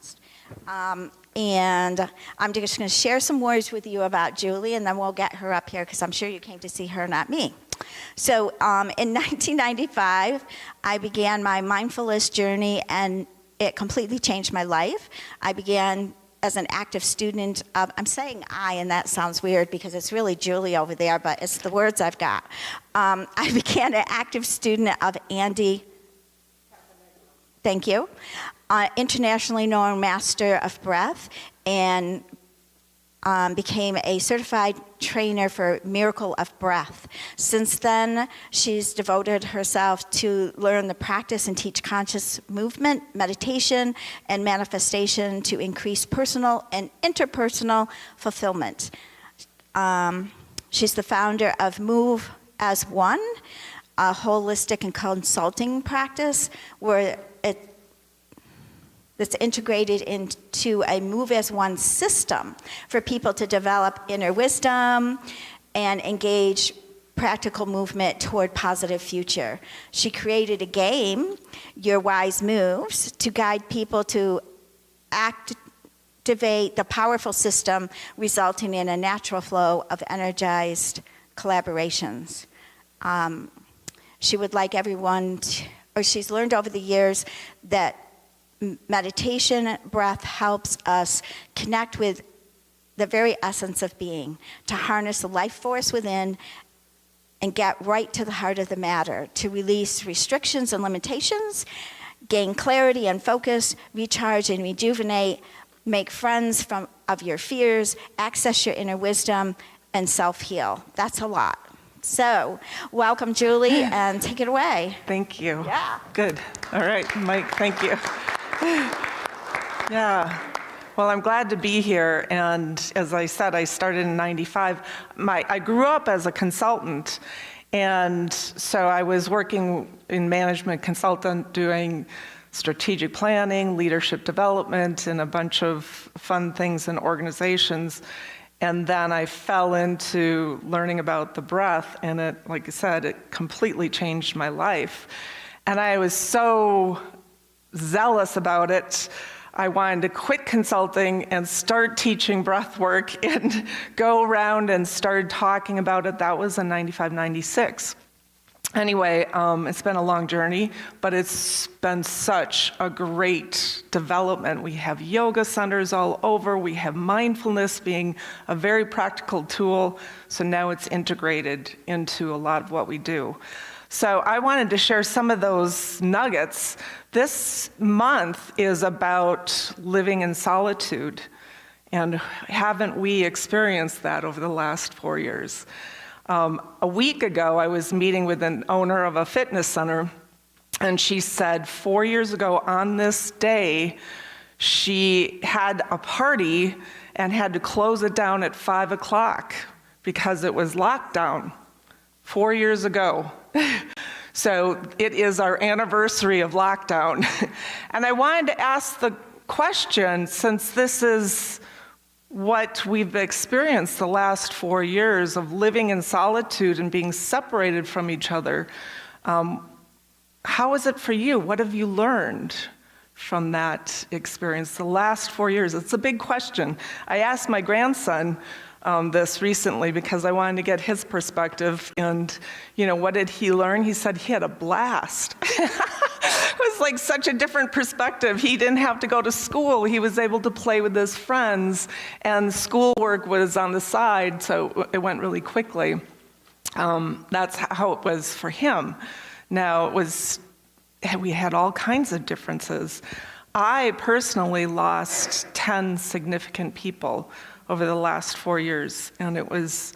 podcast. And I'm just going to share some words with you about Julie, and then we'll get her up here because I'm sure you came to see her, not me. So in 1995, I began my mindfulness journey, and it completely changed my life. I began as an active student of, I'm saying I, and that sounds weird because it's really Julie over there, but it's the words I've got. I began an active student of Andy, thank you, internationally known master of breath, and became a certified trainer for Miracle of Breath. Since then, she's devoted herself to learn the practice and teach conscious movement, meditation, and manifestation to increase personal and interpersonal fulfillment. She's the founder of Move as One, a holistic and consulting practice where that's integrated into a Move as One system for people to develop inner wisdom and engage practical movement toward positive future. She created a game, Your Wise Moves, to guide people to activate the powerful system, resulting in a natural flow of energized collaborations. She would like everyone she's learned over the years that meditation, breath helps us connect with the very essence of being, to harness the life force within and get right to the heart of the matter, to release restrictions and limitations, gain clarity and focus, recharge and rejuvenate, make friends of your fears, access your inner wisdom, and self-heal. That's a lot. So, welcome, Julie, and take it away. Thank you. Yeah. Good. All right, Mike, thank you. Yeah. Well, I'm glad to be here, and as I said, I started in '95. I grew up as a consultant, and so I was working in management consultant, doing strategic planning, leadership development, and a bunch of fun things in organizations. And then I fell into learning about the breath, and it, like I said, it completely changed my life. And I was so zealous about it, I wanted to quit consulting and start teaching breath work and go around and started talking about it. That was in '95, '96. Anyway, it's been a long journey, but it's been such a great development. We have yoga centers all over. We have mindfulness being a very practical tool. So now it's integrated into a lot of what we do. So I wanted to share some of those nuggets. This month is about living in solitude. And haven't we experienced that over the last 4 years? A week ago, I was meeting with an owner of a fitness center, and she said 4 years ago on this day, she had a party and had to close it down at 5 o'clock because it was lockdown 4 years ago. So it is our anniversary of lockdown. And I wanted to ask the question, since this is what we've experienced the last 4 years of living in solitude and being separated from each other, how is it for you? What have you learned from that experience the last 4 years? It's a big question. I asked my grandson this recently because I wanted to get his perspective, and what did he learn? He said he had a blast. It was like such a different perspective. He didn't have to go to school. He was able to play with his friends, and schoolwork was on the side, so it went really quickly. That's how it was for him. Now, we had all kinds of differences. I personally lost 10 significant people over the last 4 years, and it was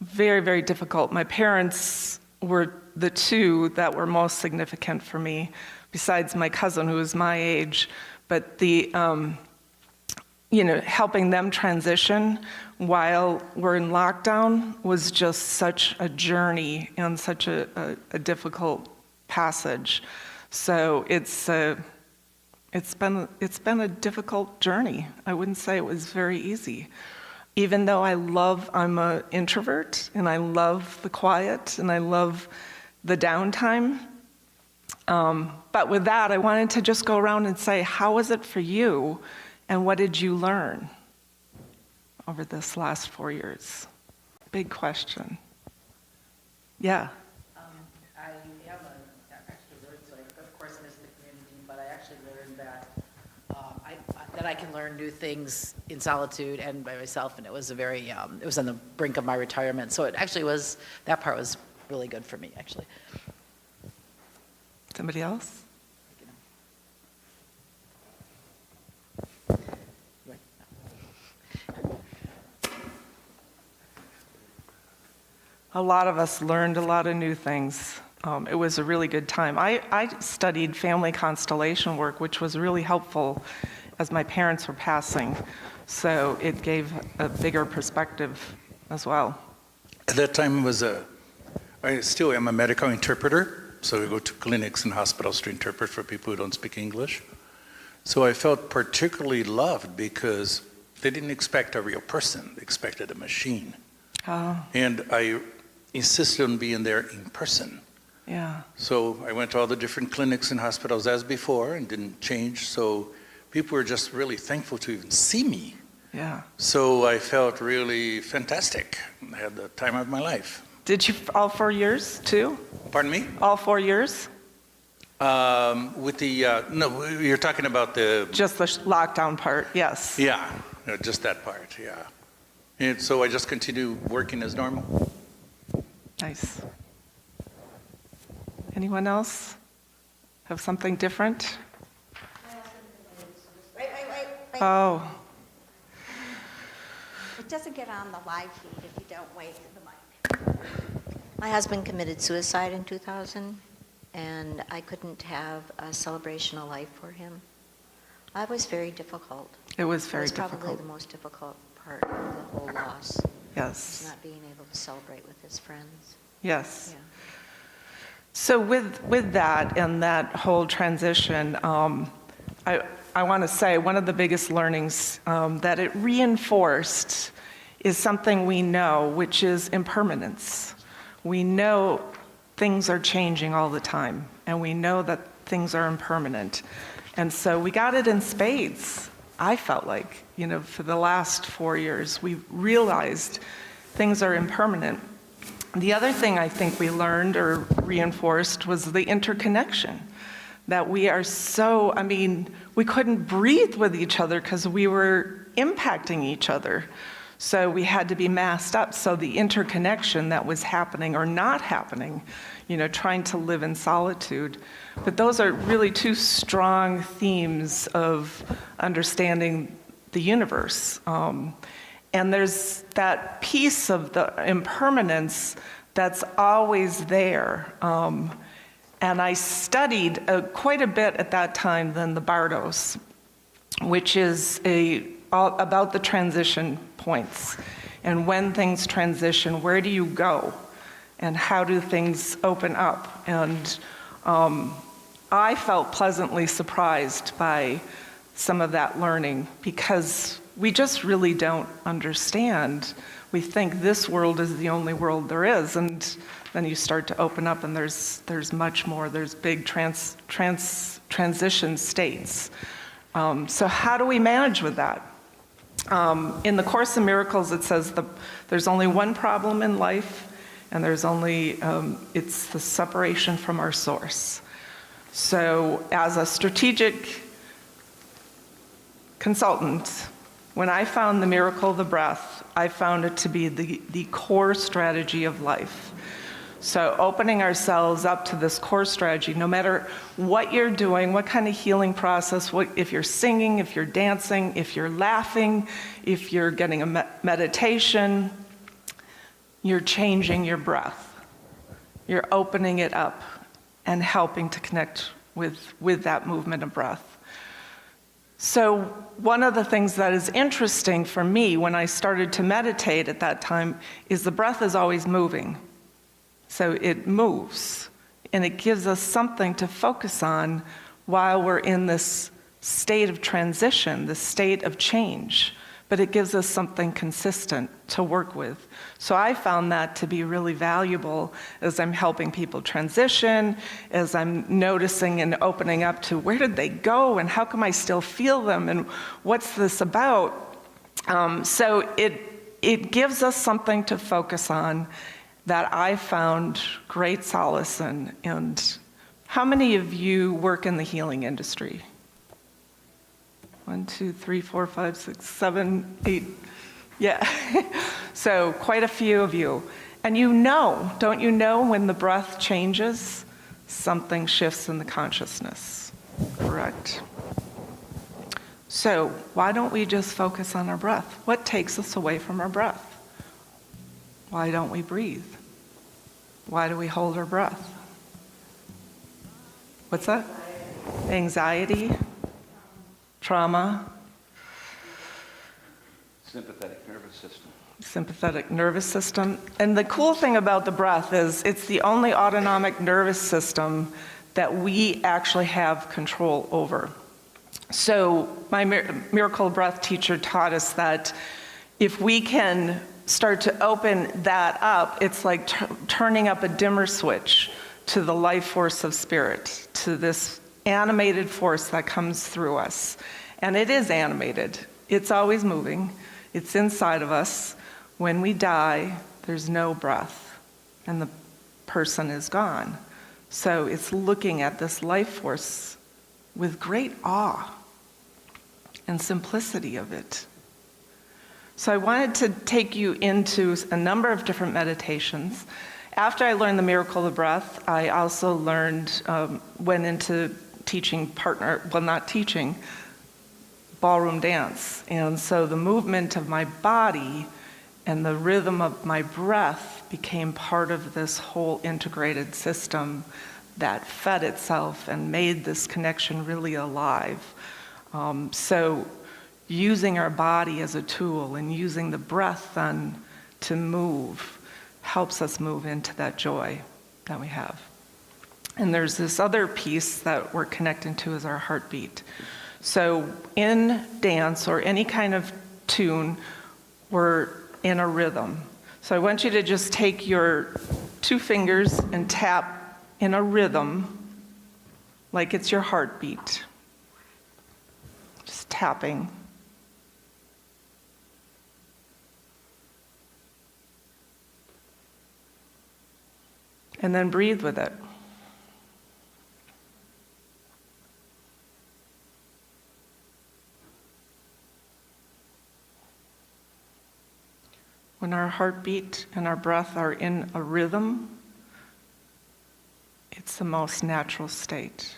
very, very difficult. My parents were the two that were most significant for me, besides my cousin who was my age. But the, helping them transition while we're in lockdown was just such a journey and such a difficult passage. So it's been a difficult journey. I wouldn't say it was very easy. Even though I'm an introvert and I love the quiet and I love the downtime, But with that, I wanted to just go around and say, how was it for you, and what did you learn over this last 4 years? Big question. Yeah. I am an extrovert, so I, of course, miss the community, but I actually learned that that I can learn new things in solitude and by myself, and it was a very, it was on the brink of my retirement, so it actually was, that part was really good for me, actually. Somebody else? A lot of us learned a lot of new things. It was a really good time. I studied family constellation work, which was really helpful as my parents were passing. So it gave a bigger perspective as well. At that time, I still am a medical interpreter, so I go to clinics and hospitals to interpret for people who don't speak English. So I felt particularly loved because they didn't expect a real person, they expected a machine. Oh, And I insisted on being there in person. yeah. So I went to all the different clinics and hospitals as before and didn't change, so people were just really thankful to even see me. Yeah. So I felt really fantastic. I had the time of my life. Did you all 4 years too? Pardon me? All 4 years? With the, no, you're talking about the, Just the lockdown part, yes. yeah, no, just that part, yeah. And so I just continue working as normal. Nice. Anyone else have something different? Wait. Oh, It doesn't get on the live feed if you don't wait for the mic. My husband committed suicide in 2000, and I couldn't have a celebration of life for him. That was very difficult. it was very It was probably difficult. the most difficult part of the whole loss, was Yes, not being able to celebrate with his friends. yes. Yeah. So with that and that whole transition, I want to say one of the biggest learnings that it reinforced is something we know, which is impermanence. We know things are changing all the time, and we know that things are impermanent. And so we got it in spades, I felt like, for the last 4 years. We realized things are impermanent. The other thing I think we learned or reinforced was the interconnection. That we are so, we couldn't breathe with each other because we were impacting each other. So we had to be masked up. So the interconnection that was happening or not happening, trying to live in solitude. But those are really two strong themes of understanding the universe. And there's that piece of the impermanence that's always there. And I studied quite a bit at that time than the Bardos, which is about the transition points. And when things transition, where do you go? And how do things open up? And I felt pleasantly surprised by some of that learning because we just really don't understand. We think this world is the only world there is, and then you start to open up and there's much more. There's big transition states. So how do we manage with that? In the Course in Miracles, it says there's only one problem in life, and there's only, it's the separation from our source. So as a strategic consultant, when I found the miracle of the breath, I found it to be the core strategy of life. So opening ourselves up to this core strategy, no matter what you're doing, what kind of healing process, if you're singing, if you're dancing, if you're laughing, if you're getting a meditation, you're changing your breath. You're opening it up and helping to connect with that movement of breath. So one of the things that is interesting for me when I started to meditate at that time is the breath is always moving. So it moves, and it gives us something to focus on while we're in this state of transition, this state of change, but it gives us something consistent to work with. So I found that to be really valuable as I'm helping people transition, as I'm noticing and opening up to where did they go and how come I still feel them and what's this about? So it gives us something to focus on that I found great solace in. And how many of you work in the healing industry? 1, 2, 3, 4, 5, 6, 7, 8. Yeah. So quite a few of you. And you know, don't you know, when the breath changes, something shifts in the consciousness, correct? So why don't we just focus on our breath? What takes us away from our breath? Why don't we breathe? Why do we hold our breath? What's that? Anxiety, trauma, sympathetic nervous system. Sympathetic nervous system. And the cool thing about the breath is it's the only autonomic nervous system that we actually have control over. So my Miracle Breath teacher taught us that if we can start to open that up, it's like turning up a dimmer switch to the life force of spirit, to this animated force that comes through us. And it is animated. It's always moving. It's inside of us. When we die, there's no breath, and the person is gone. So it's looking at this life force with great awe and simplicity of it. So I wanted to take you into a number of different meditations. After I learned the Miracle of Breath, I also went into teaching ballroom dance. And so the movement of my body and the rhythm of my breath became part of this whole integrated system that fed itself and made this connection really alive. So using our body as a tool and using the breath then to move helps us move into that joy that we have. And there's this other piece that we're connecting to is our heartbeat. So in dance or any kind of tune, we're in a rhythm. So I want you to just take your 2 fingers and tap in a rhythm like it's your heartbeat. Just tapping. And then breathe with it. When our heartbeat and our breath are in a rhythm, it's the most natural state.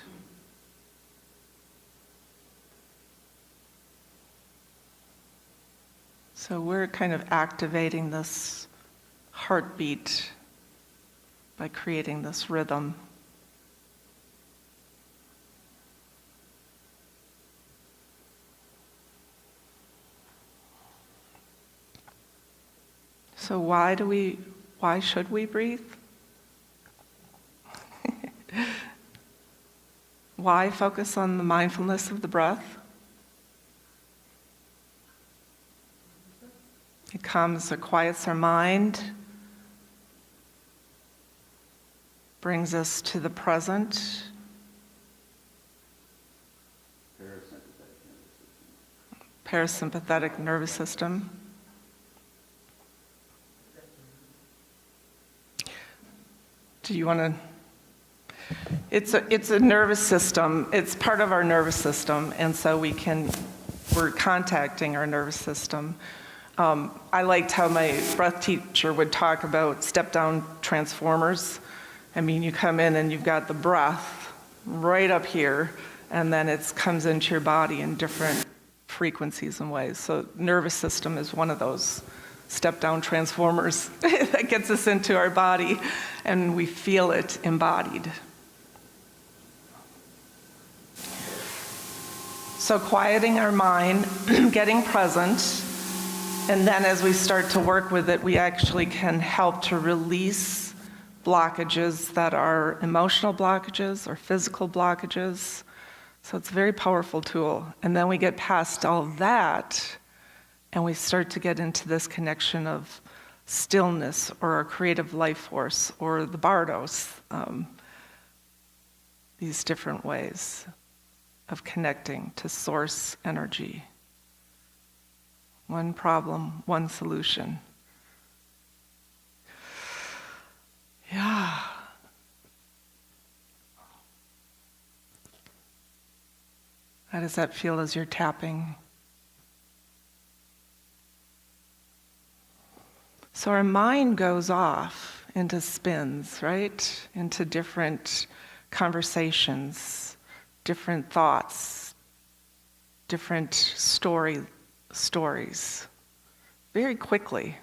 So we're kind of activating this heartbeat by creating this rhythm. So why should we breathe? Why focus on the mindfulness of the breath? It quiets our mind, brings us to the present. Parasympathetic nervous system. Do you want to? It's a nervous system. It's part of our nervous system, and so we're contacting our nervous system. I liked how my breath teacher would talk about step-down transformers. I mean, you come in and you've got the breath right up here, and then it comes into your body in different frequencies and ways. So nervous system is one of those step-down transformers that gets us into our body, and we feel it embodied. So quieting our mind, getting present, and then as we start to work with it, we actually can help to release blockages that are emotional blockages or physical blockages. So it's a very powerful tool. And then we get past all that, And we start to get into this connection of stillness or our creative life force or the bardos, these different ways of connecting to source energy. One problem, one solution. Yeah. How does that feel as you're tapping? So our mind goes off into spins, right? Into different conversations, different thoughts, different stories, very quickly,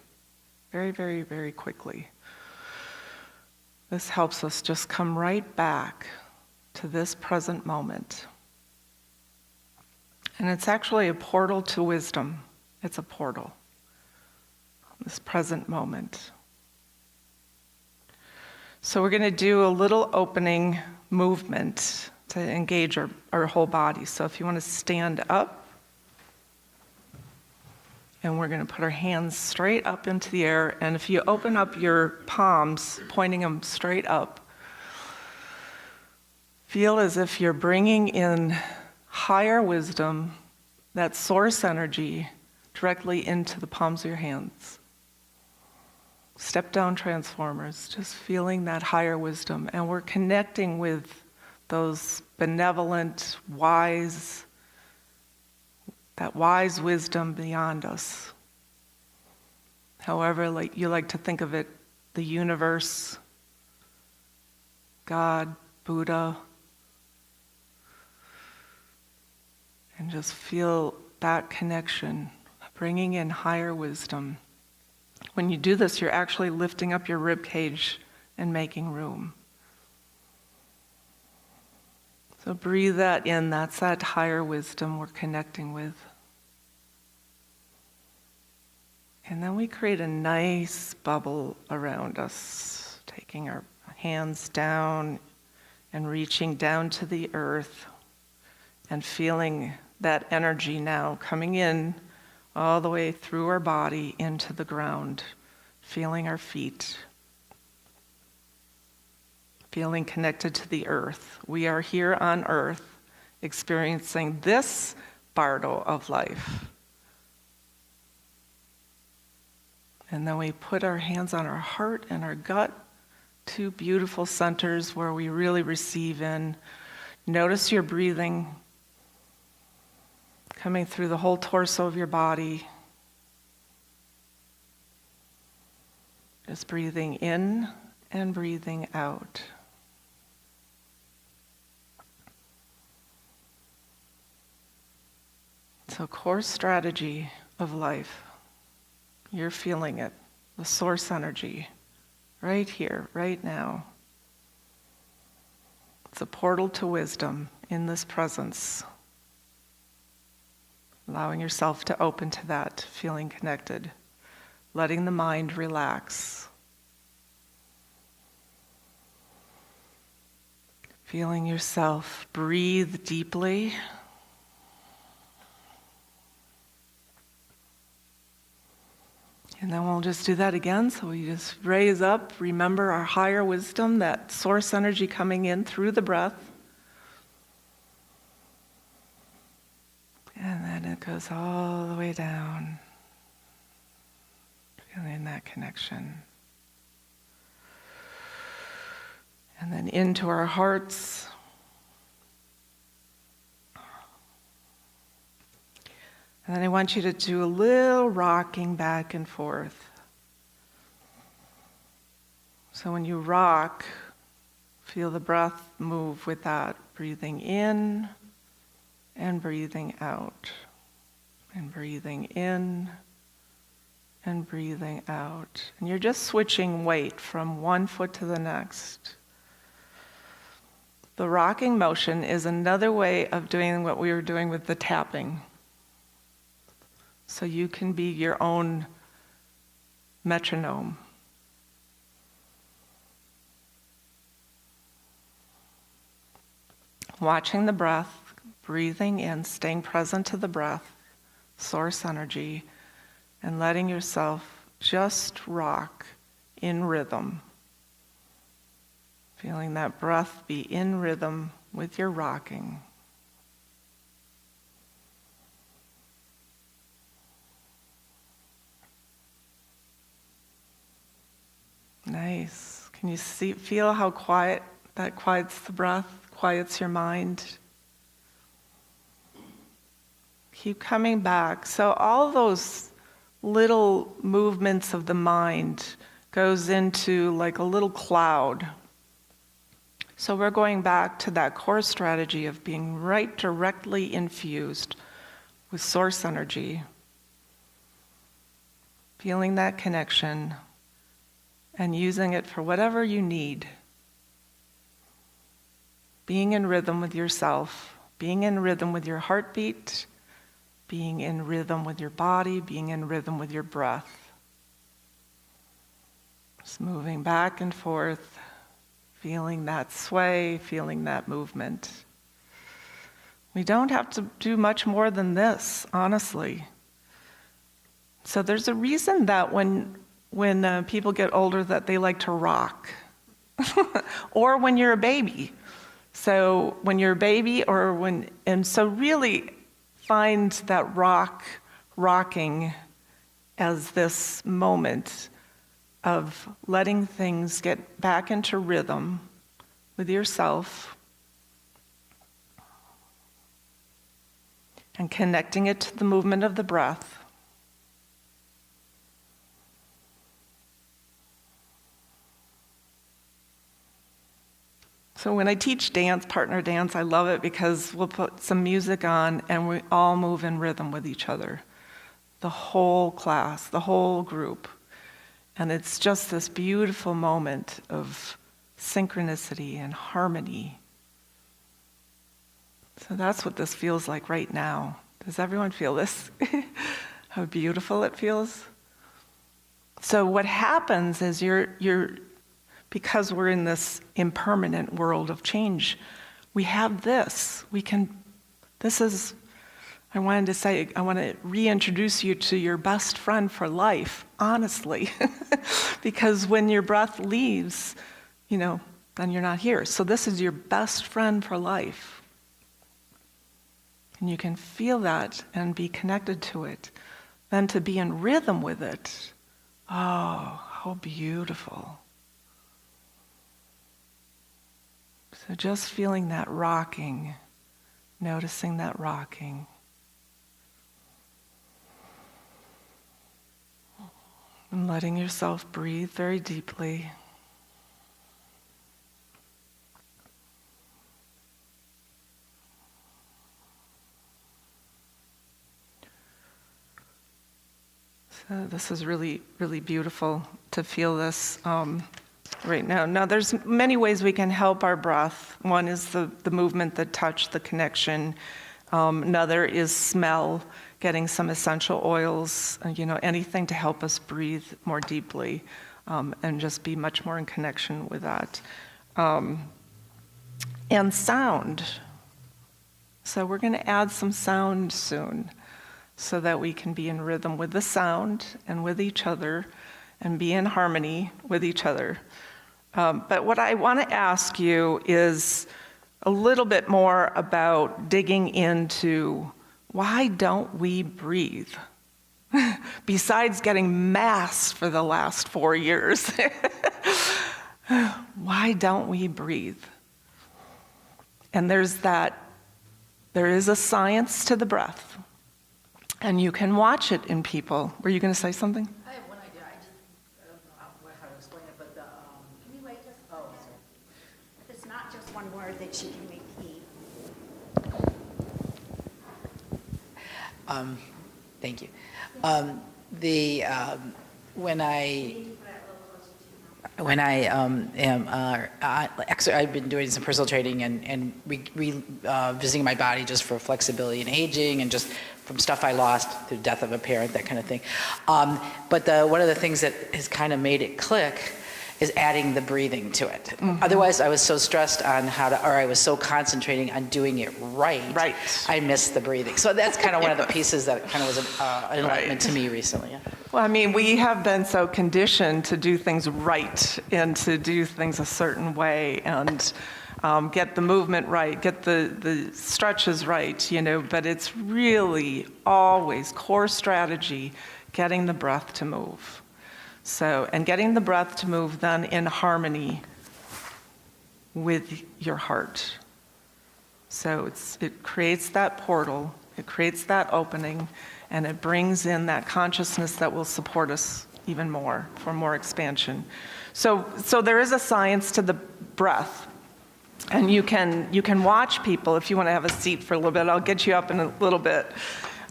very, very, very quickly. This helps us just come right back to this present moment. And it's actually a portal to wisdom. It's a portal. This present moment. So we're going to do a little opening movement to engage our whole body. So if you want to stand up, and we're going to put our hands straight up into the air. And if you open up your palms, pointing them straight up, feel as if you're bringing in higher wisdom, that source energy, directly into the palms of your hands. Step down transformers, just feeling that higher wisdom. And we're connecting with those benevolent, wise, that wise wisdom beyond us. However, you like to think of it, the universe, God, Buddha, and just feel that connection, bringing in higher wisdom. When you do this, you're actually lifting up your rib cage and making room. So breathe that in. That's that higher wisdom we're connecting with. And then we create a nice bubble around us, taking our hands down and reaching down to the earth and feeling that energy now coming in all the way through our body into the ground, feeling our feet, feeling connected to the earth. We are here on earth experiencing this bardo of life. And then we put our hands on our heart and our gut, two beautiful centers where we really receive in. Notice your breathing coming through the whole torso of your body. Just breathing in and breathing out. So, core strategy of life. You're feeling it, the source energy, right here, right now. It's a portal to wisdom in this presence. Allowing yourself to open to that, feeling connected, letting the mind relax. Feeling yourself breathe deeply. And then we'll just do that again. So we just raise up, remember our higher wisdom, that source energy coming in through the breath. And then it goes all the way down, feeling that connection. And then into our hearts. And then I want you to do a little rocking back and forth. So when you rock, feel the breath move with that, breathing in and breathing out, and breathing in and breathing out. And you're just switching weight from one foot to the next. The rocking motion is another way of doing what we were doing with the tapping. So you can be your own metronome. Watching the breath, breathing in, staying present to the breath, source energy, and letting yourself just rock in rhythm. Feeling that breath be in rhythm with your rocking. Nice. Can you feel how quiet that quiets the breath, quiets your mind? Keep coming back. So all those little movements of the mind goes into like a little cloud. So we're going back to that core strategy of being right directly infused with source energy, feeling that connection, and using it for whatever you need. Being in rhythm with yourself, being in rhythm with your heartbeat, being in rhythm with your body, being in rhythm with your breath. Just moving back and forth, feeling that sway, feeling that movement. We don't have to do much more than this, honestly. So there's a reason that when people get older that they like to rock. Or when you're a baby. So when you're a baby and so really find that rocking as this moment of letting things get back into rhythm with yourself and connecting it to the movement of the breath. So when I teach dance, partner dance, I love it because we'll put some music on and we all move in rhythm with each other. The whole class, the whole group. And it's just this beautiful moment of synchronicity and harmony. So that's what this feels like right now. Does everyone feel this? How beautiful it feels? So what happens is because we're in this impermanent world of change, we have this. I want to reintroduce you to your best friend for life, honestly. Because when your breath leaves, then you're not here. So this is your best friend for life. And you can feel that and be connected to it. Then to be in rhythm with it. Oh, how beautiful. So just feeling that rocking, noticing that rocking. And letting yourself breathe very deeply. So this is really, really beautiful to feel this right now. Now, there's many ways we can help our breath. One is the movement, the touch, the connection. Another is smell, getting some essential oils, anything to help us breathe more deeply and just be much more in connection with that. And sound. So we're going to add some sound soon so that we can be in rhythm with the sound and with each other and be in harmony with each other. But what I want to ask you is a little bit more about digging into why don't we breathe? Besides getting masked for the last 4 years. Why don't we breathe? And there is a science to the breath. And you can watch it in people. Were you going to say something? I have one idea. I don't know how to explain it, but Can you wait just a oh, second? It's not just one word that she can repeat. thank you. When I am actually, I've been doing some personal training and visiting my body just for flexibility and aging, and just from stuff I lost through the death of a parent, that kind of thing. But one of the things that has kind of made it click is adding the breathing to it. Mm-hmm. Otherwise, I was so stressed on I was so concentrating on doing it right. Right. I missed the breathing. So that's kind of one of the pieces that kind of was an enlightenment to me recently. Yeah. Well, I mean, we have been so conditioned to do things right and to do things a certain way and get the movement right, get the stretches right, but it's really always core strategy, getting the breath to move. So, and getting the breath to move then in harmony with your heart. So it creates that portal, it creates that opening, and it brings in that consciousness that will support us even more, for more expansion. So there is a science to the breath. And you can watch people. If you want to have a seat for a little bit, I'll get you up in a little bit.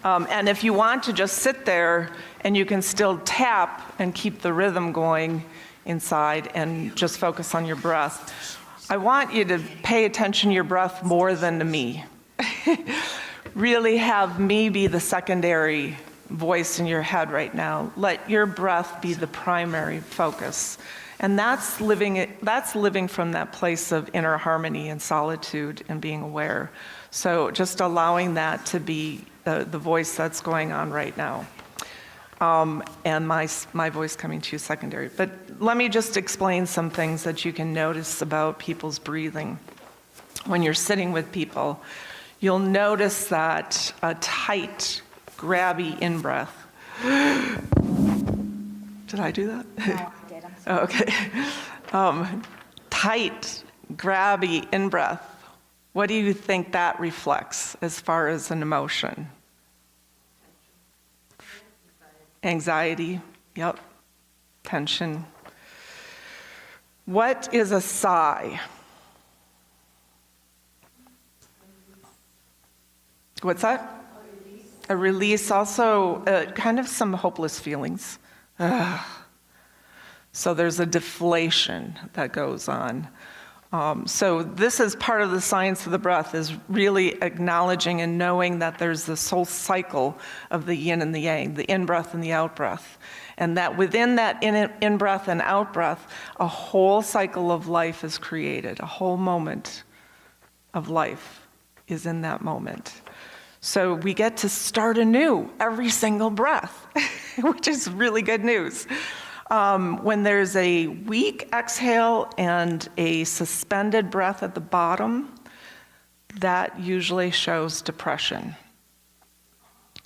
And if you want to just sit there and you can still tap and keep the rhythm going inside and just focus on your breath, I want you to pay attention to your breath more than to me. Really have me be the secondary voice in your head right now. Let your breath be the primary focus. And that's living from that place of inner harmony and solitude and being aware. So just allowing that to be the voice that's going on right now. And my voice coming to you secondary. But let me just explain some things that you can notice about people's breathing. When you're sitting with people, you'll notice that a tight, grabby in-breath. Did I do that? No, I did. I'm sorry. Oh, okay. Tight, grabby in-breath. What do you think that reflects as far as an emotion? Anxiety, yep. Tension. What is a sigh? What's that? A release, also kind of some hopeless feelings. So there's a deflation that goes on. So this is part of the science of the breath, is really acknowledging and knowing that there's this whole cycle of the yin and the yang, the in-breath and the out-breath. And that within that in-breath and out-breath, a whole cycle of life is created. A whole moment of life is in that moment. So we get to start anew every single breath, which is really good news. When there's a weak exhale and a suspended breath at the bottom, that usually shows depression.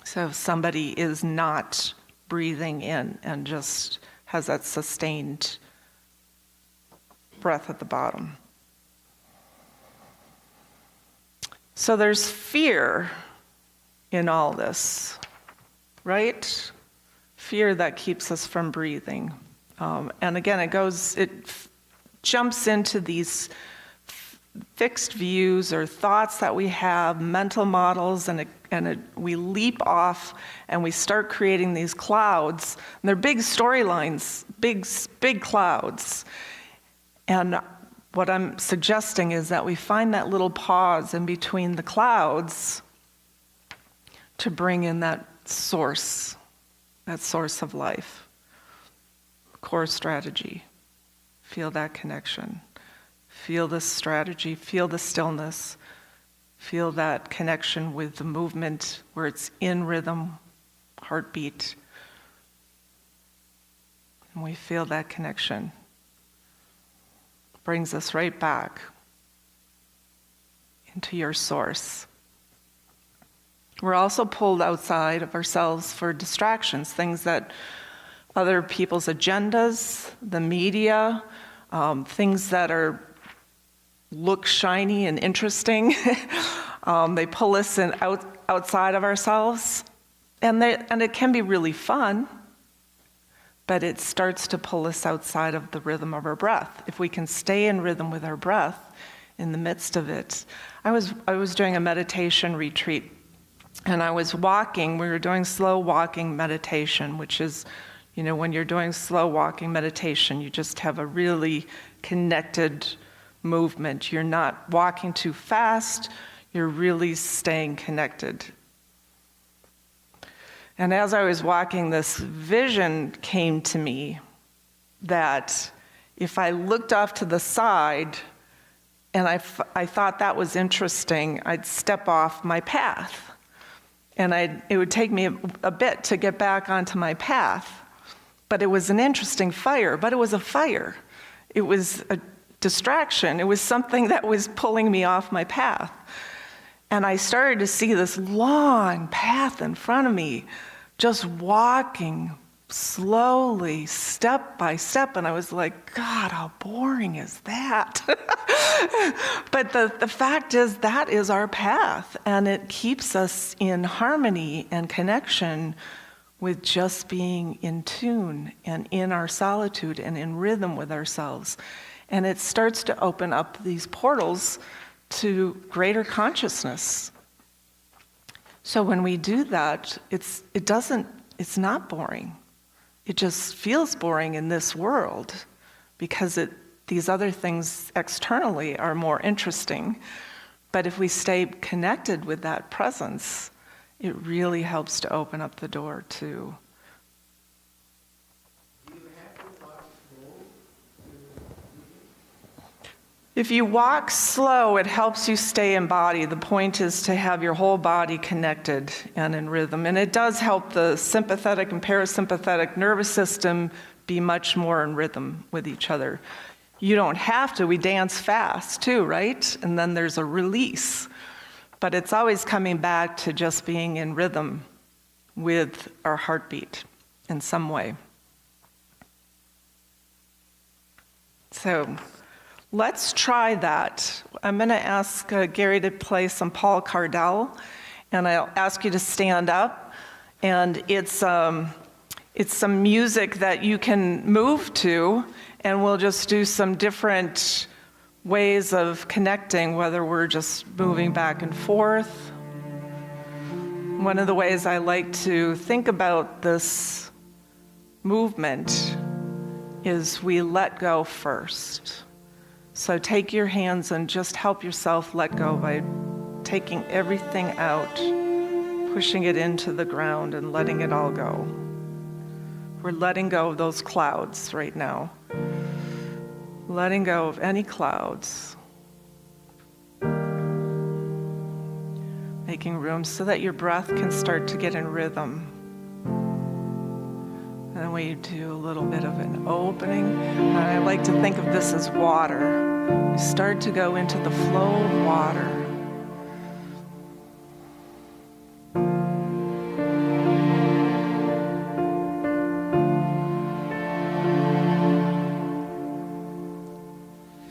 So if somebody is not breathing in and just has that sustained breath at the bottom. So there's fear in all this, right? Fear that keeps us from breathing. And again, it jumps into these fixed views or thoughts that we have, mental models, and we leap off and we start creating these clouds. And they're big storylines, big clouds. And what I'm suggesting is that we find that little pause in between the clouds to bring in that source of life. Core strategy. Feel that connection. Feel the strategy, feel the stillness. Feel that connection with the movement where it's in rhythm, heartbeat. And we feel that connection. Brings us right back into your source. We're also pulled outside of ourselves for distractions, things that other people's agendas, the media, things that look shiny and interesting. They pull us outside of ourselves, and it can be really fun, but it starts to pull us outside of the rhythm of our breath. If we can stay in rhythm with our breath in the midst of it. I was doing a meditation retreat, and I was walking. We were doing slow walking meditation, which is, when you're doing slow walking meditation, you just have a really connected movement. You're not walking too fast, you're really staying connected. And as I was walking, this vision came to me that if I looked off to the side and I thought that was interesting, I'd step off my path. And it would take me a bit to get back onto my path. But it was an interesting fire, but it was a fire. It was a distraction. It was something that was pulling me off my path. And I started to see this long path in front of me, just walking slowly, step by step. And I was like, God, how boring is that? But the fact is, that is our path. And it keeps us in harmony and connection with just being in tune and in our solitude and in rhythm with ourselves. And it starts to open up these portals to greater consciousness. So when we do that, it's not boring. It just feels boring in this world because these other things externally are more interesting. But if we stay connected with that presence, it really helps to open up the door to. If you walk slow, it helps you stay in body. The point is to have your whole body connected and in rhythm. And it does help the sympathetic and parasympathetic nervous system be much more in rhythm with each other. You don't have to. We dance fast too, right? And then there's a release. But it's always coming back to just being in rhythm with our heartbeat in some way. So let's try that. I'm going to ask Gary to play some Paul Cardell, and I'll ask you to stand up. And it's some music that you can move to, and we'll just do some different ways of connecting, whether we're just moving back and forth. One of the ways I like to think about this movement is we let go first. So take your hands and just help yourself let go by taking everything out, pushing it into the ground and letting it all go. We're letting go of those clouds right now. Letting go of any clouds. Making room so that your breath can start to get in rhythm. And then we do a little bit of an opening. And I like to think of this as water. We start to go into the flow of water.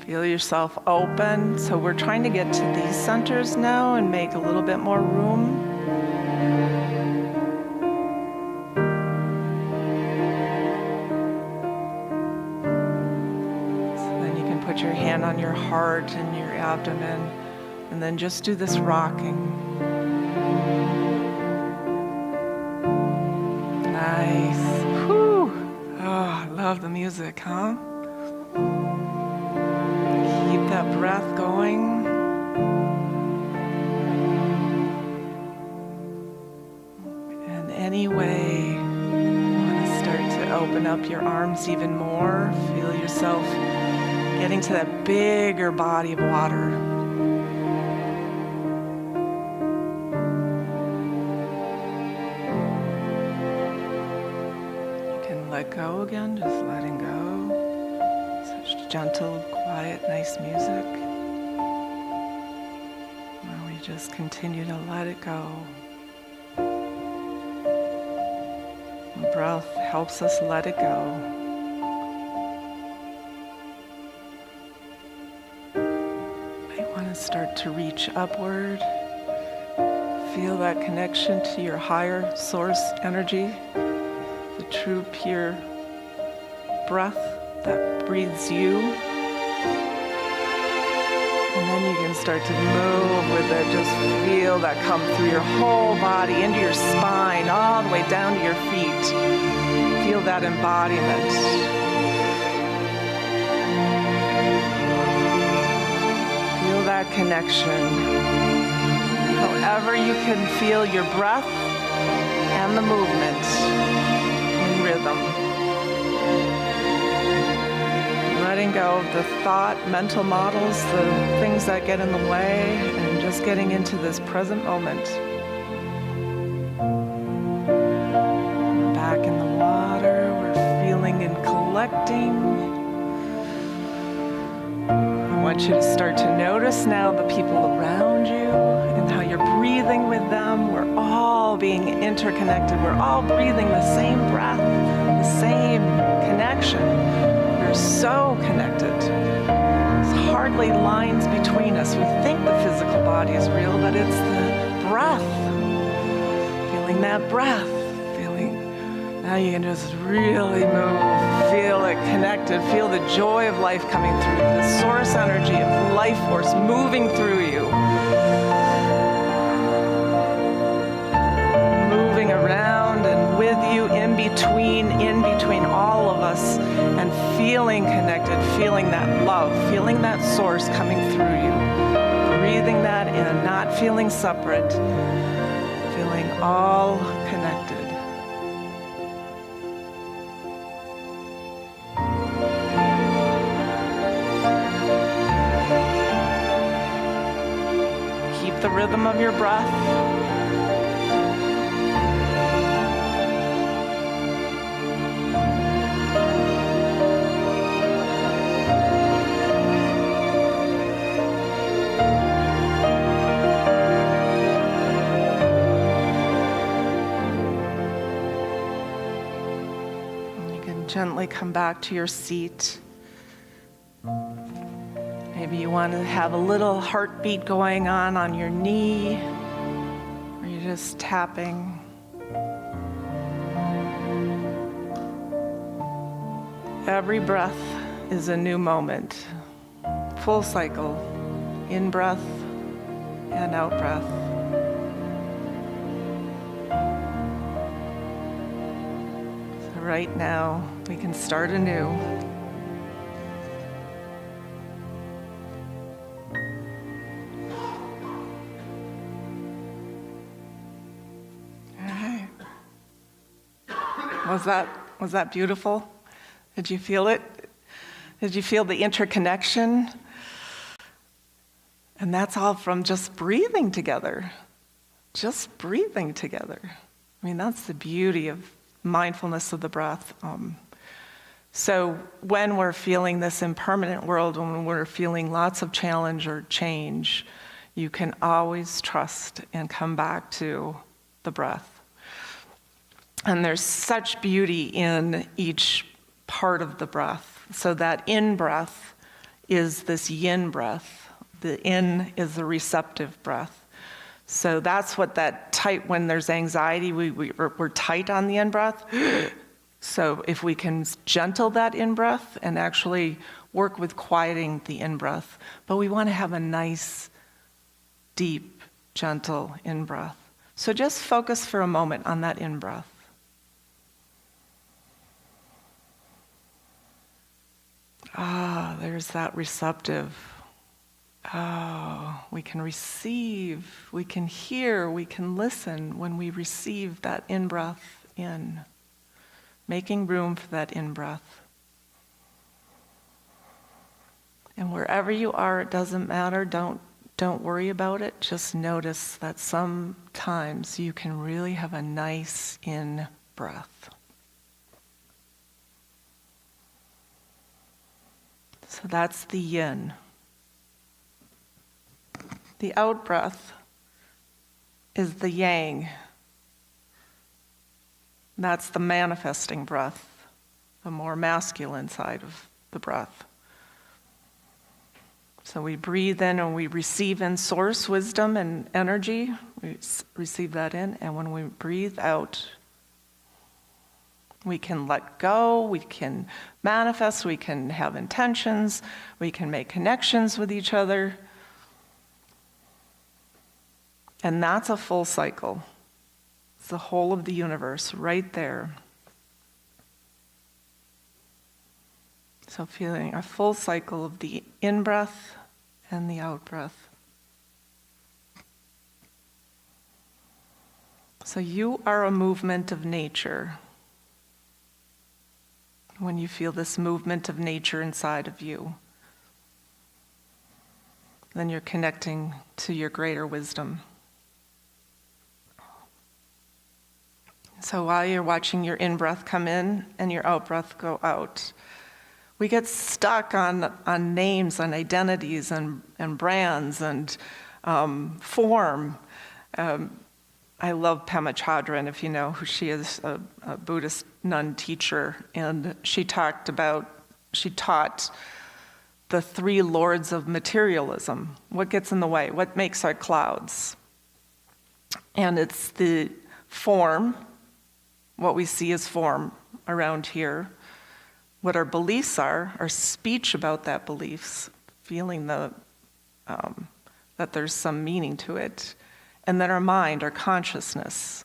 Feel yourself open. So we're trying to get to these centers now and make a little bit more room. So then you can put your hand on your heart and your abdomen, and then just do this rocking. Nice. Whew. Oh, I love the music, huh? Keep that breath going. And anyway, you want to start to open up your arms even more. Feel yourself getting to that bigger body of water. You can let go again, just letting go. Such gentle, quiet, nice music. Where we just continue to let it go. The breath helps us let it go. Might want to start to reach upward. Feel that connection to your higher source energy, the true, pure breath that breathes you. And then you can start to move with it. Just feel that come through your whole body, into your spine, all the way down to your feet. Feel that embodiment. Feel that connection. However you can feel your breath and the movement in rhythm. Letting letting go of the thought, mental models, the things that get in the way, and just getting into this present moment. Back in the water, we're feeling and collecting. I want you to start to notice now the people around you and how you're breathing with them. We're all being interconnected. We're all breathing the same breath, the same connection. We're so connected. There's hardly lines between us. We think the physical body is real, but it's the breath. Feeling that breath. Now you can just really move, feel it connected, feel the joy of life coming through, the source energy of life force moving through you. Moving around and with you, in between all of us, and feeling connected, feeling that love, feeling that source coming through you. Breathing that in, not feeling separate, feeling all connected. The rhythm of your breath. And you can gently come back to your seat. Maybe you want to have a little heartbeat going on your knee, or you're just tapping. Every breath is a new moment. Full cycle, in breath and out breath. So right now, we can start anew. Was that beautiful? Did you feel it? Did you feel the interconnection? And that's all from just breathing together. Just breathing together. I mean, that's the beauty of mindfulness of the breath. So when we're feeling this impermanent world, when we're feeling lots of challenge or change, you can always trust and come back to the breath. And there's such beauty in each part of the breath. So that in-breath is this yin breath. The in is the receptive breath. So that's what that tight, when there's anxiety, we're tight on the in-breath. So if we can gentle that in-breath and actually work with quieting the in-breath. But we want to have a nice, deep, gentle in-breath. So just focus for a moment on that in-breath. There's that receptive. We can receive, we can hear, we can listen when we receive that in-breath in. Making room for that in-breath. And wherever you are, it doesn't matter, don't worry about it. Just notice that sometimes you can really have a nice in-breath. So that's the yin. The out-breath is the yang. That's the manifesting breath, the more masculine side of the breath. So we breathe in and we receive in source wisdom and energy. We receive that in, and when we breathe out, we can let go, we can manifest, we can have intentions, we can make connections with each other. And that's a full cycle. It's the whole of the universe right there. So feeling a full cycle of the in-breath and the out-breath. So you are a movement of nature. when you feel this movement of nature inside of you, then you're connecting to your greater wisdom. So while you're watching your in-breath come in and your out-breath go out, we get stuck on names, on identities, and brands, and form. I love Pema Chodron, if you know who she is, a Buddhist nun teacher, and she taught the three lords of materialism. What gets in the way? What makes our clouds? And it's the form, what we see as form around here, what our beliefs are, our speech about that beliefs, feeling that there's some meaning to it, and then our mind, our consciousness.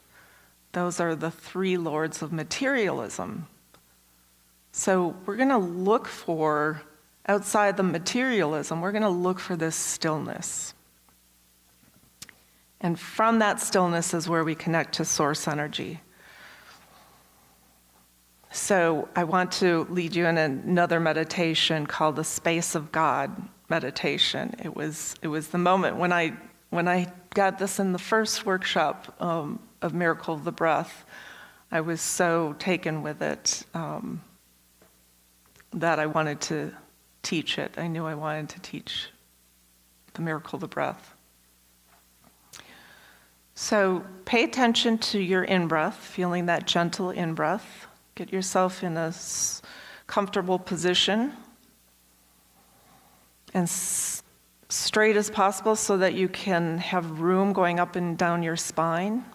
Those are the three lords of materialism. So we're going to look for, outside the materialism, we're going to look for this stillness. And from that stillness is where we connect to source energy. So I want to lead you in another meditation called the Space of God meditation. It was the moment when I got this in the first workshop of Miracle of the Breath. I was so taken with it that I wanted to teach it. I knew I wanted to teach the Miracle of the Breath. So pay attention to your in-breath, feeling that gentle in-breath. Get yourself in a comfortable position and straight as possible so that you can have room going up and down your spine.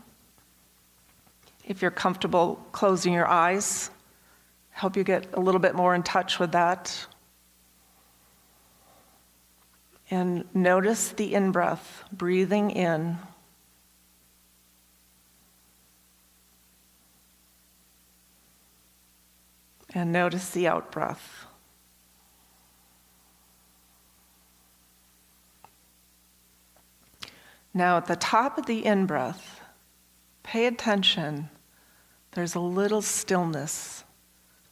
If you're comfortable closing your eyes, help you get a little bit more in touch with that. And notice the in-breath, breathing in. And notice the out-breath. Now, at the top of the in-breath, pay attention. There's a little stillness.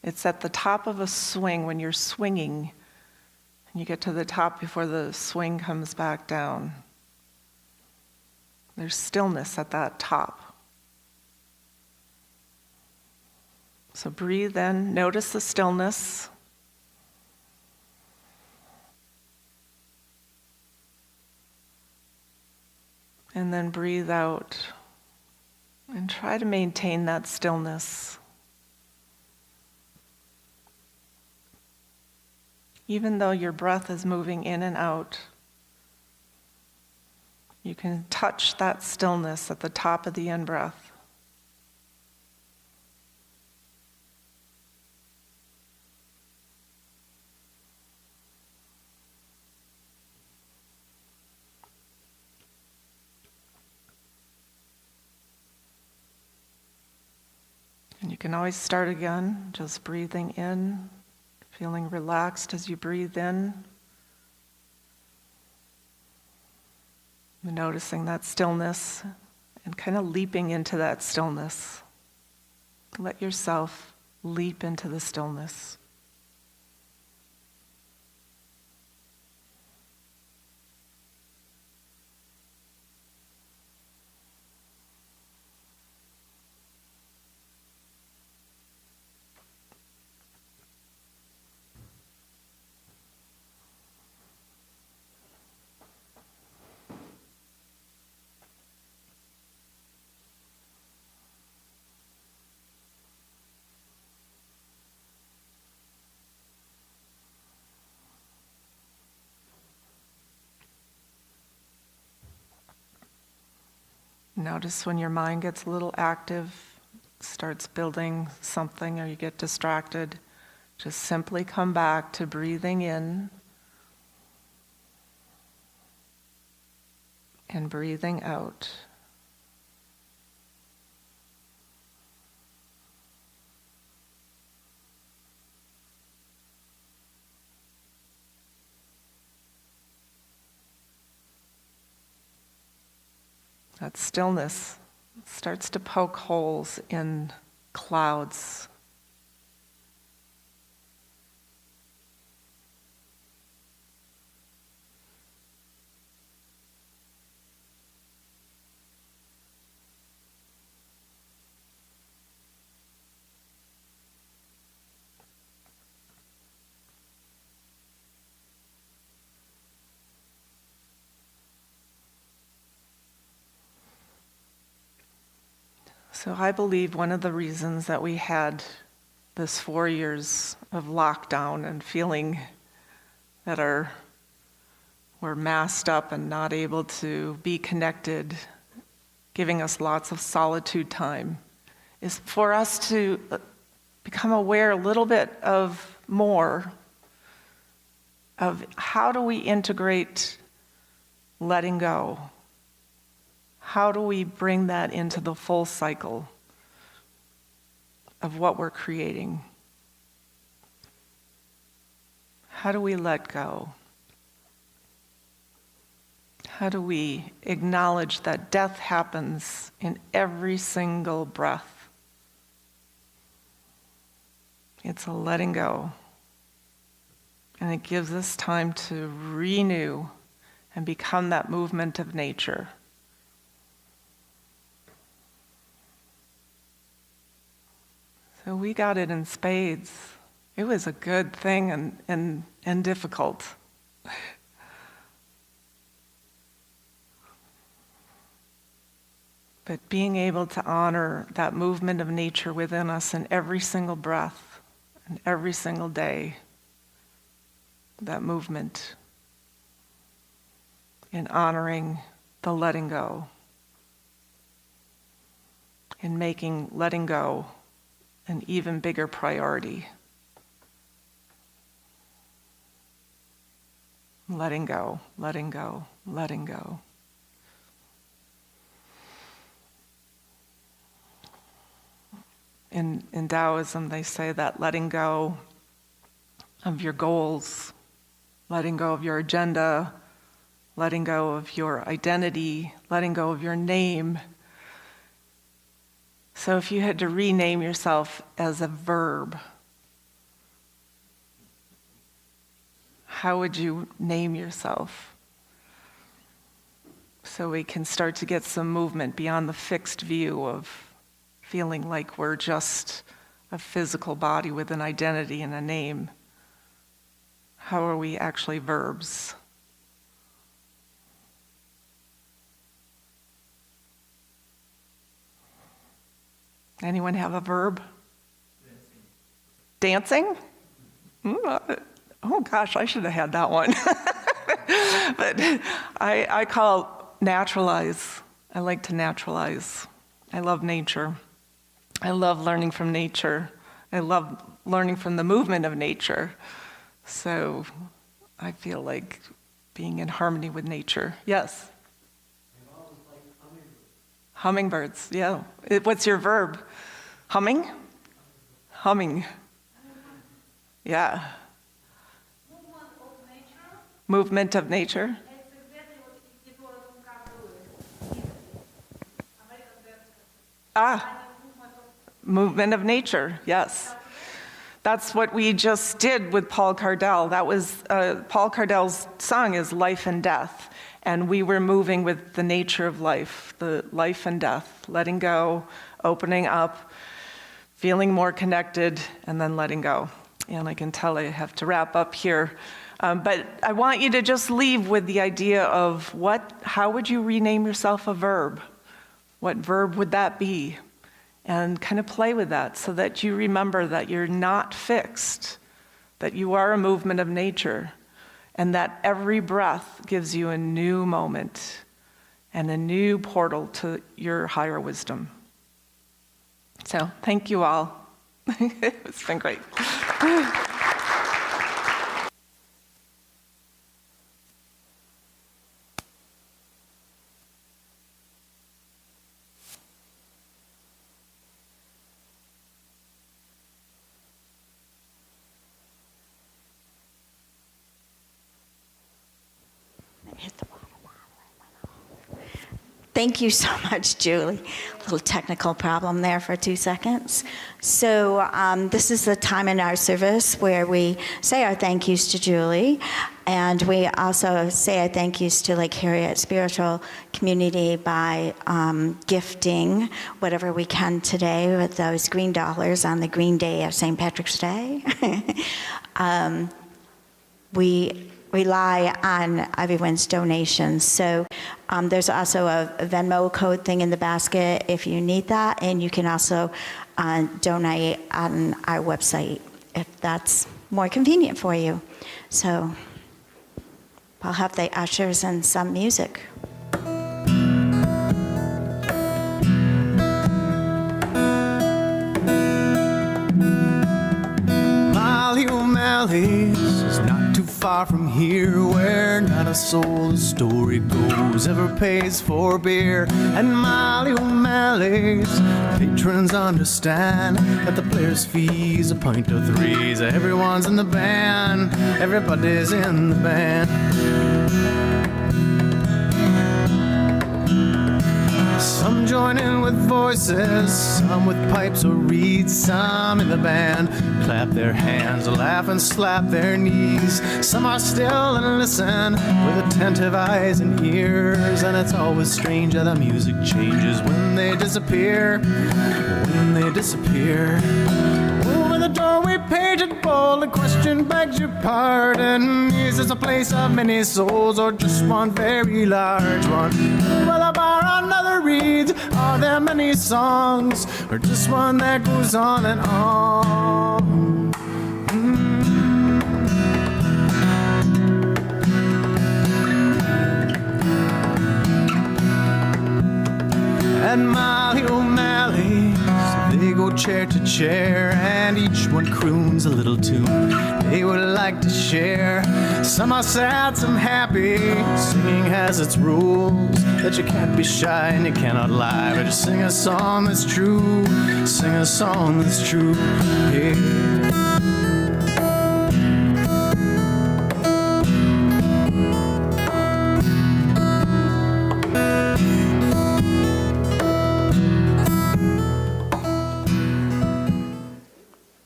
It's at the top of a swing when you're swinging, and you get to the top before the swing comes back down. There's stillness at that top. So breathe in, notice the stillness. And then breathe out and try to maintain that stillness. Even though your breath is moving in and out, you can touch that stillness at the top of the in-breath. And you can always start again, just breathing in, feeling relaxed as you breathe in. Noticing that stillness and kind of leaping into that stillness. Let yourself leap into the stillness. Notice when your mind gets a little active, starts building something, or you get distracted, just simply come back to breathing in and breathing out. That stillness starts to poke holes in clouds. So I believe one of the reasons that we had this 4 years of lockdown and feeling that we're masked up and not able to be connected, giving us lots of solitude time, is for us to become aware a little bit of more of how do we integrate letting go? How do we bring that into the full cycle of what we're creating? How do we let go? How do we acknowledge that death happens in every single breath? It's a letting go. And it gives us time to renew and become that movement of nature. So we got it in spades. It was a good thing and difficult. But being able to honor that movement of nature within us in every single breath and every single day, that movement in honoring the letting go, in making letting go an even bigger priority. Letting go, letting go, letting go. In Taoism, they say that letting go of your goals, letting go of your agenda, letting go of your identity, letting go of your name. So if you had to rename yourself as a verb, how would you name yourself? So we can start to get some movement beyond the fixed view of feeling like we're just a physical body with an identity and a name. How are we actually verbs? Anyone have a verb? Dancing? Oh gosh, I should have had that one. But I call naturalize. I like to naturalize. I love nature. I love learning from nature. I love learning from the movement of nature. So I feel like being in harmony with nature. Yes? Hummingbirds, yeah. What's your verb? Humming? Humming. Yeah. Movement of nature. Movement of nature, yes. That's what we just did with Paul Cardell. That was, Paul Cardell's song is Life and Death. And we were moving with the nature of life, the life and death, letting go, opening up, feeling more connected, and then letting go. And I can tell I have to wrap up here. But I want you to just leave with the idea of how would you rename yourself a verb? What verb would that be? And kind of play with that so that you remember that you're not fixed, that you are a movement of nature, and that every breath gives you a new moment and a new portal to your higher wisdom. So thank you all. It's been great. Hit the bottom. Thank you so much, Julie. A little technical problem there for 2 seconds. So this is the time in our service where we say our thank yous to Julie, and we also say our thank yous to Lake Harriet Spiritual Community by gifting whatever we can today with those green dollars on the green day of St. Patrick's Day. We rely on everyone's donations. So there's also a Venmo code thing in the basket if you need that, and you can also donate on our website if that's more convenient for you. So I'll have the ushers and some music. O'Malley's is not too far from here, where not a soul, the story goes, ever pays for beer. And Molly O'Malley's patrons understand that the players' fees a pint of threes. Everyone's in the band, everybody's in the band. Some join in with voices, some with pipes or reeds, some in the band clap their hands, laugh and slap their knees. Some are still and listen with attentive eyes and ears, and it's always strange how the music changes when they disappear, when they disappear. Over the doorway, painted bold, the question begs your pardon. Is this a place of many souls or just one very large one? Well, a bar another reads, are there many songs or just one that goes on and on? And Molly O'Malley's, they go chair to chair, and each one croons a little tune they would like to share. Some are sad, some happy. Singing has its rules, that you can't be shy and you cannot lie, but just sing a song that's true, sing a song that's true. Yeah.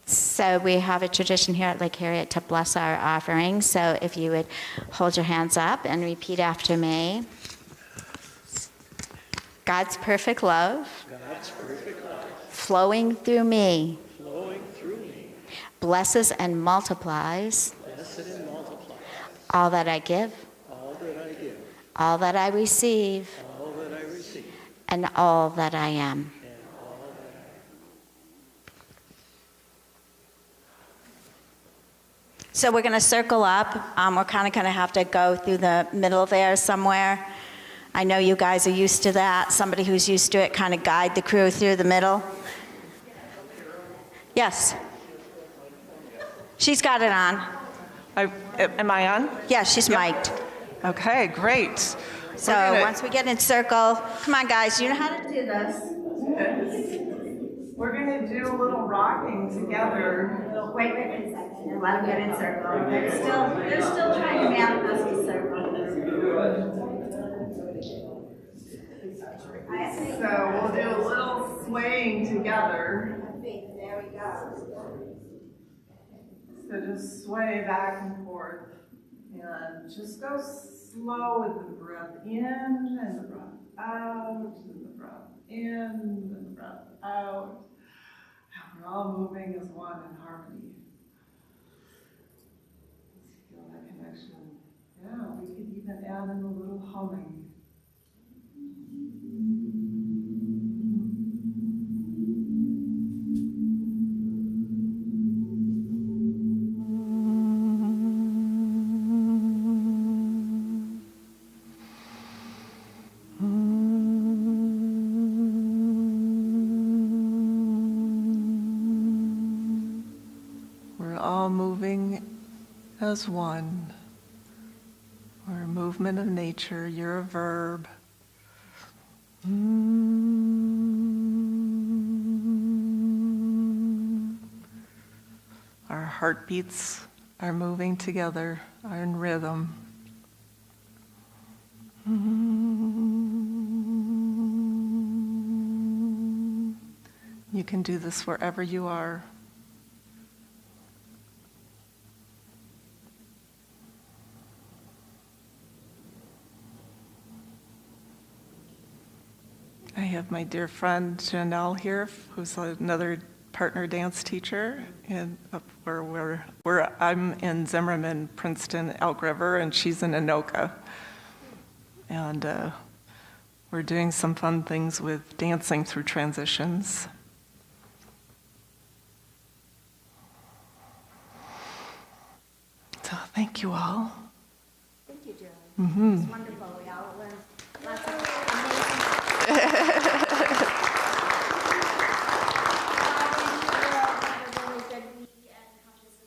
So we have a tradition here at Lake Harriet to bless our offerings. So if you would hold your hands up and repeat after me. God's perfect love, flowing through me, blesses and multiplies, all that I give, all that I receive, and all that I am. So we're going to circle up. We're kind of going to have to go through the middle there somewhere. I know you guys are used to that. Somebody who's used to it kind of guide the crew through the middle. Yes. She's got it on. Am I on? Yeah, she's Yep. mic'd. Okay, great. So once we get in circle, come on guys, you know how to do this. We're going to do a little rocking together. Wait a second, let them get in circle. They're still trying to manifest the circle. So we'll do a little swaying together. There we go. So just sway back and forth. And just go slow with the breath in and the breath out, and the breath in and the breath out. And we're all moving as one in harmony. Let's feel that connection. Yeah, we could even add in a little humming. Moving as one. We're a movement of nature. You're a verb. Our heartbeats are moving together, are in rhythm. You can do this wherever you are. I have my dear friend Janelle here, who's another partner dance teacher, and up where I'm in Zimmerman, Princeton, Elk River, and she's in Anoka. And we're doing some fun things with dancing through transitions. So thank you all. Thank you, Julie. It's wonderful. We all